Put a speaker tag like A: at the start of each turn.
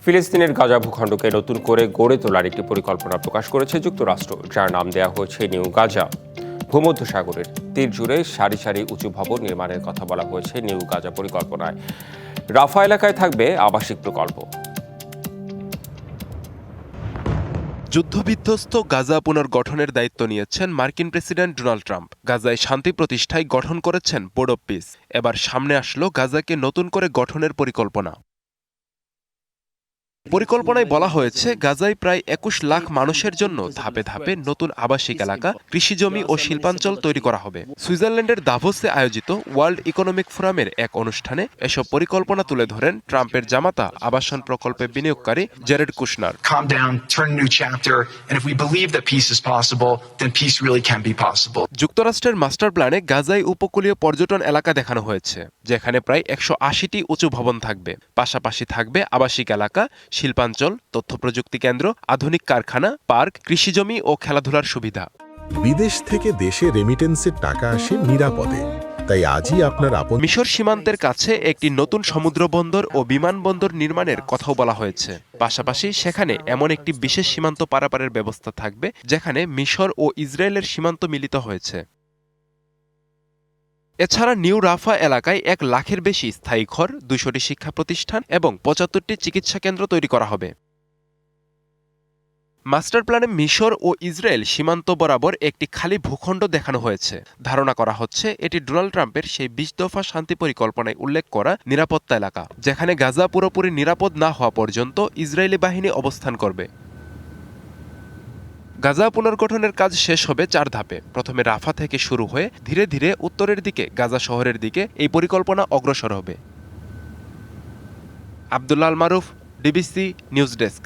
A: ফিলিস্তিনের গাজা ভূখণ্ডকে নতুন করে গড়ে তোলার একটি পরিকল্পনা প্রকাশ করেছে যুক্তরাষ্ট্র, যার নাম দেওয়া হয়েছে নিউ গাজা। ভূমধ্যসাগরের তীর জুড়ে সারি সারি উঁচু ভবন নির্মাণের কথা বলা হয়েছে নিউ গাজা পরিকল্পনায়। রাফা এলাকায় থাকবে আবাসিক প্রকল্প।
B: যুদ্ধবিধ্বস্ত গাজা পুনর্গঠনের দায়িত্ব নিয়েছেন মার্কিন প্রেসিডেন্ট ডোনাল্ড ট্রাম্প। গাজায় শান্তি প্রতিষ্ঠায় গঠন করেছেন বোর্ড অব পিস। এবার সামনে আসলো গাজাকে নতুন করে গঠনের পরিকল্পনা। পরিকল্পনায় বলা হয়েছে গাজায় প্রায় ২১ লাখ মানুষের জন্য ধাপে ধাপে নতুন আবাসিক এলাকা, কৃষিজমি ও শিল্পাঞ্চল তৈরি করা হবে। সুইজারল্যান্ডের দাভোসে আয়োজিত ওয়ার্ল্ড ইকোনমিক ফোরামের এক অনুষ্ঠানে এসব পরিকল্পনা তুলে ধরেন ট্রাম্পের জামাতা আবাসন প্রকল্পে বিনিয়োগকারী জেরেড কুশনার। যুক্তরাষ্ট্রের মাস্টার প্ল্যানে গাজায় উপকূলীয় পর্যটন এলাকা দেখানো হয়েছে, যেখানে প্রায় ১৮০টি উঁচু ভবন থাকবে। পাশাপাশি থাকবে আবাসিক এলাকা, শিল্পাঞ্চল, তথ্য প্রযুক্তি কেন্দ্র, আধুনিক কারখানা, পার্ক, কৃষিজমি ও খেলাধুলার সুবিধা।
C: বিদেশ থেকে দেশে রেমিটেন্সের টাকা আসে নিরাপদে, তাই আজই আপনার আপন
B: মিশর সীমান্তের কাছে একটি নতুন সমুদ্র বন্দর ও বিমানবন্দর নির্মাণের কথাও বলা হয়েছে। পাশাপাশি সেখানে এমন একটি বিশেষ সীমান্ত পারাপারের ব্যবস্থা থাকবে, যেখানে মিশর ও ইসরায়েলের সীমান্ত মিলিত হয়েছে। এছাড়া নিউ রাফা এলাকায় ১ লাখের বেশি স্থায়ী ঘর, ২০০টি শিক্ষা প্রতিষ্ঠান এবং ৭৫টি চিকিৎসা কেন্দ্র তৈরি করা হবে। মাস্টার প্ল্যানে মিশর ও ইসরায়েল সীমান্ত বরাবর একটি খালি ভূখণ্ড দেখানো হয়েছে। ধারণা করা হচ্ছে এটি ডোনাল্ড ট্রাম্পের সেই ২০ দফা শান্তি পরিকল্পনায় উল্লেখ করা নিরাপত্তা এলাকা, যেখানে গাজা পুরোপুরি নিরাপদ না হওয়া পর্যন্ত ইসরায়েলি বাহিনী অবস্থান করবে। গাজা পুনর্গঠনের কাজ শেষ হবে ৪ ধাপে। প্রথমে রাফা থেকে শুরু হয়ে ধীরে ধীরে উত্তরের দিকে গাজা শহরের দিকে এই পরিকল্পনা অগ্রসর হবে। আব্দুল্লাহ আল মারুফ, ডিবিসি নিউজ ডেস্ক।